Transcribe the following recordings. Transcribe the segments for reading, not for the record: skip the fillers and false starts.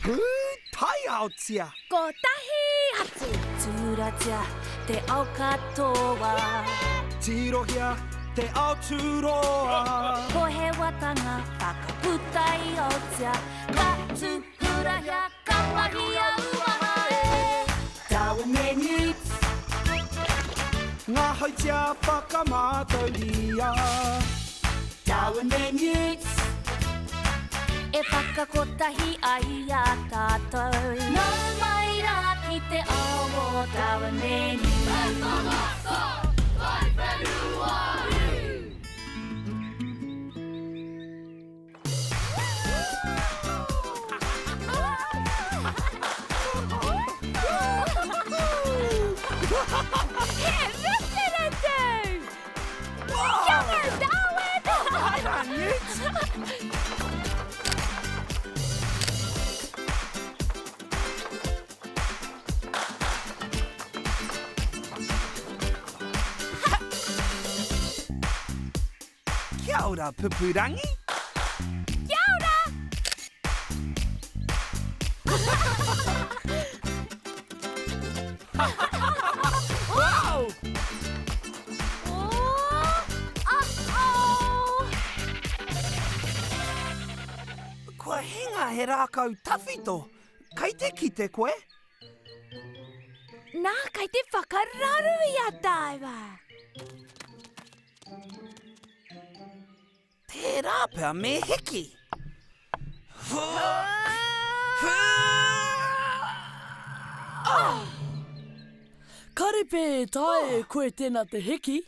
tai aotsia. Ko tahi atu tūratia te ao katoa. Tirohia te ao tūroa. Ko he watanga whakaputai aotia. Ka tūhurahia ka wahi au ahae. Darwin and Newts. Ngā haitia whakamātauria. Darwin and Newts. E whakakotahi ai a tātou. Nō mai rā ki te ao o Darwin and Newts. Kia ora, Pupurangi. Kia ora! Wow! Kua hinga he rākau tawhito. Kai te ki te koe? Nā, kai te whakararu I a tāua. Te rāpea me heki. Karepe tae koe tēnā te heki.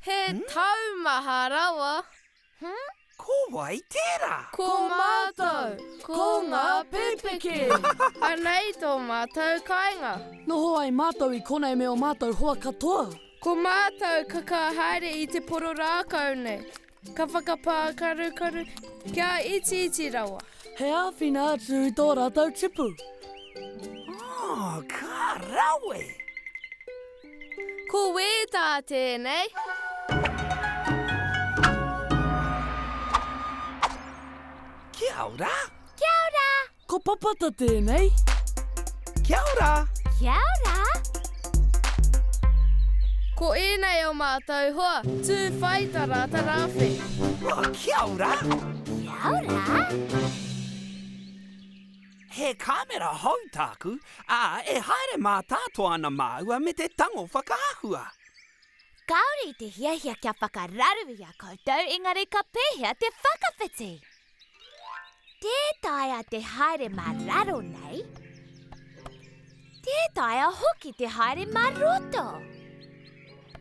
He taumaha rawa. Ko wai tērā. Ko mātou. Ko ngā pepeke. Anei tō mātou kainga. Noho ai mātou I konei me o mātou hoa katoa. Ko mātou ka haere I te poro rākau nei. Ka whakapā karukaru kia iti rawa. He āwhina atu I tō rātou tipu. Oh, ka rawe. Ko wētā tēnei. Kia ora. Kia ora! Ko papata tēnei. Kia ora. Kia ora! Ko ēnei o mātou hoa. Tū whaitara ta rāwhi. Oh, kia ora. Kia ora! He kamera hau tāku, e haere mā tātua ana māua me te tango whakaahua. Kaore I te hiahia kia whakararu I a koutou, engari ka pēhea te whakawhiti. Tētai a te haere mā raro nei. Tētai a hoki te haere mā roto.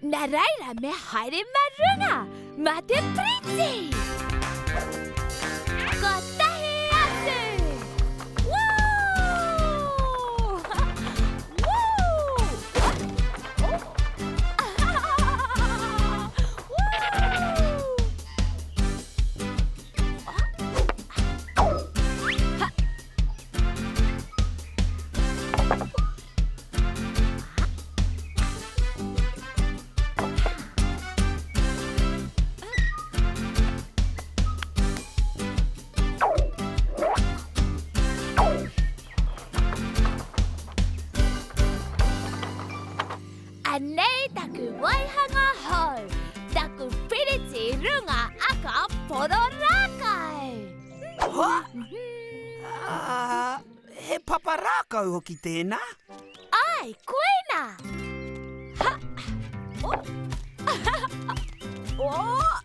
Nā reira me haere mā runga, mā te priti. Ko tahi atu! Woo! Woo! Anei taku waihanga hou, taku piriti runga aka poro rākau. He paparākau hoki tēnā. Ai, koina! Ha! Oh!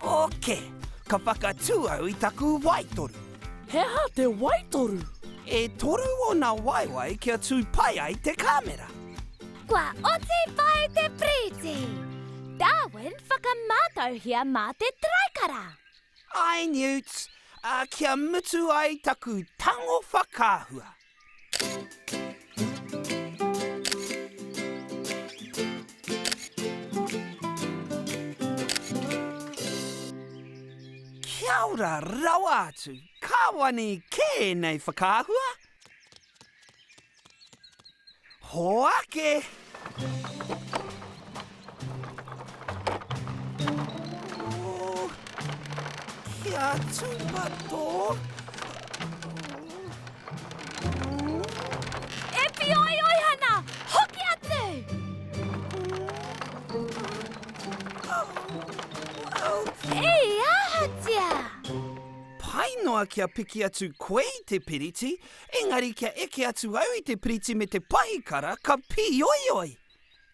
Oke, ka whakatū au I taku waitoru. He ha te waitoru. E toru o nā waiwai kia tū pai ai te kamera. Kua oti pai te priti. Darwin whakamātauhia mā te traikara. Ai, Newts, kia mutu ai taku tango whakaahua. Kia ora rawa atu, kāwani kēnei whakaahua. Hoake! Kia tupato. E pioi oi hana! Hoki atu! Ei, ahatia! Pai noa kia piki atu koe I te piriti, engari kia eke atu au I te piriti me te pahikara ka pioioi.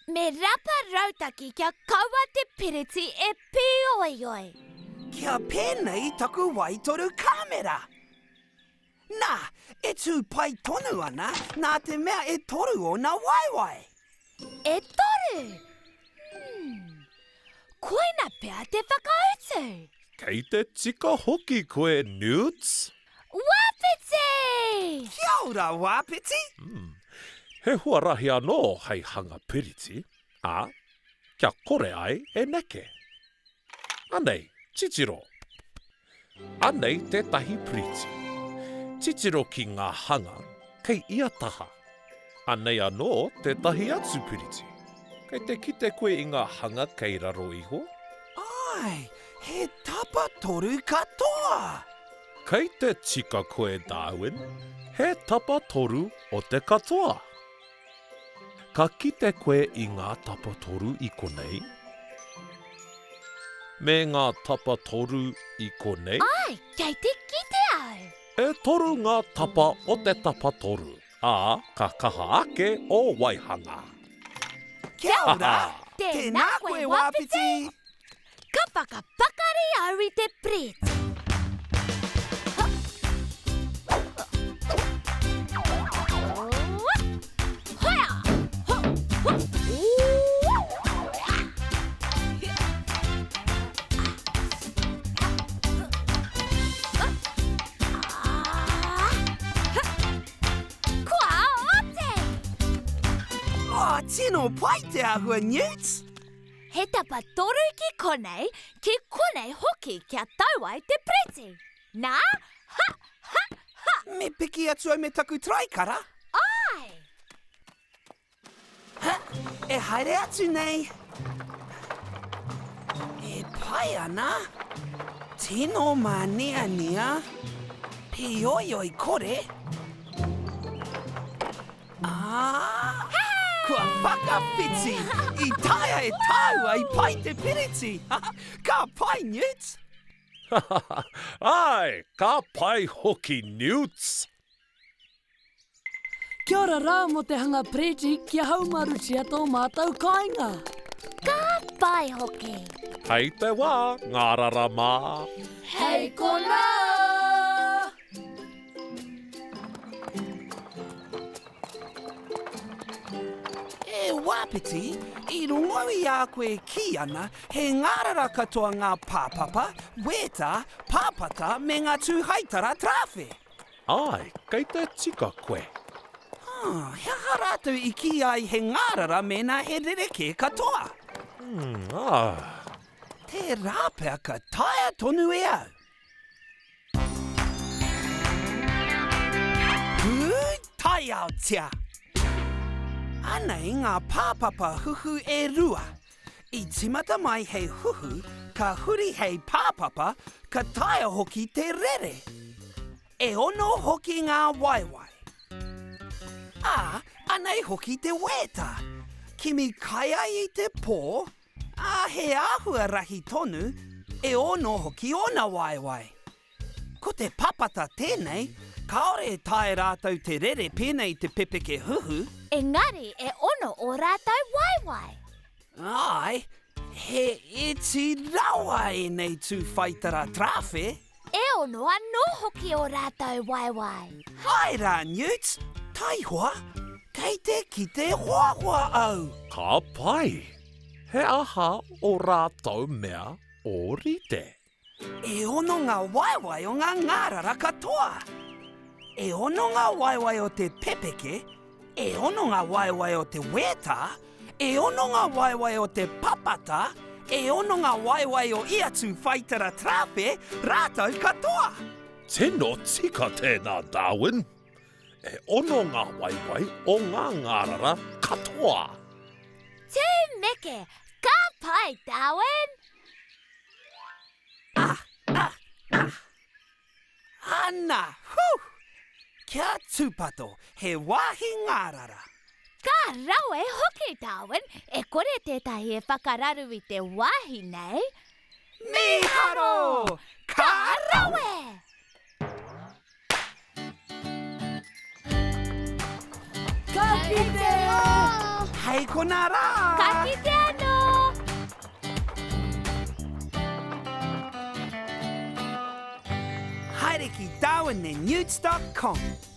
Me rapa rautaki kia kaua te piriti e pioioi. Kia pēnei taku wai toru kamera. Nā, e tū pai tonu ana, nā te mea e toru o nā waiwai. E toru! Koina pea te whakautu. Kei te tika hoki koe, Newts. Wapiti! Kia ora, wāpiti. He huarahi anō hei hanga piriti, ā, kia kore ai e neke. Anei, titiro. Anei tētahi piriti. Titiro ki ngā hanga, kei ia taha. Anei anō tētahi atu piriti. Kei te kite koe I ngā hanga kei raro iho. Ai, he tapa toru katoa. Kei te tika koe, Darwin, he tapa toru o te katoa. Ka kite koe I ngā tapa toru I konei. Me ngā tapa toru I konei, Ai, kei te kite au. e toru ngā tapa o te tapa toru. Ā, ka kaha ake o waihanga. Kia ora, Tēnā koe, wāpiti. Ka whakapakari au I te piriti. Oh, tino pai te ahua, Newts. He tapa toru ki konei, ki konei hoki kia taua I te piriti. Nā, Me piki atu au me taku traikara. ai! E haere atu nei. E pai ana. Tino mania. Pioioi kore. Ah! Kua whakawhiti. I taia e tāua I pai te piriti. Ka pai, Newts. Ai, ka pai hoki, Newts. Kia ora rā mo te hanga piriti kia haumarutia tō mātou kāinga. Ka pai hoki. Hei te wā, ngārara mā. Hei kona! E wāpiti, I rungo I a koe ki ana, he ngārara katoa ngā pāpapa, weta, pāpata me ngā tūhaitara trawhi. Ai, kei te tika koe. Hea rātou I ki ai he ngārara me nā he rereke katoa. Te rāpea ka taia tonu e au. Tai au tia. Anei ngā pāpapa huhu e rua. I timata mai hei huhu, ka huri hei pāpapa, ka taia hoki te rere. E ono hoki ngā waiwai. Anei hoki te weta. Kimi kaia I te pō, he āhua rahi tonu, e ono hoki ona waiwai. Ko te papata tēnei, kaore e tae rātou te rere pēnei te pepeke huhu. Engari e ono o rātou waiwai. Ai, he iti rawa e nei tū whaitara trawhi. E ono anō hoki o rātou waiwai. Hai rā, Newts, taihua, kei te ki te hoahua au. Ka pai. He aha o rātou mea o rite. E ono ngā waiwai o ngā ngārara katoa. E ono ngā waiwai o te pepeke, e ono ngā waiwai o te weta, e ono ngā waiwai o te papata, e ono ngā waiwai o ia tū whaitara trawhi, rātou katoa. Tēnō tika tēnā, Darwin. E ono ngā waiwai o ngā ngārara katoa. Tū meke, ka pai, Darwin. Ah! Ana, hu! Kia tūpato, he wāhi ngārara. Ka rau e hoki, Darwin. E kore tētahi e whakararu I te wāhi nei. Miharo! Ka rawe! Ka kite o! Hei kona rā! Ka kite anō! Haere ki darwinandnewts.com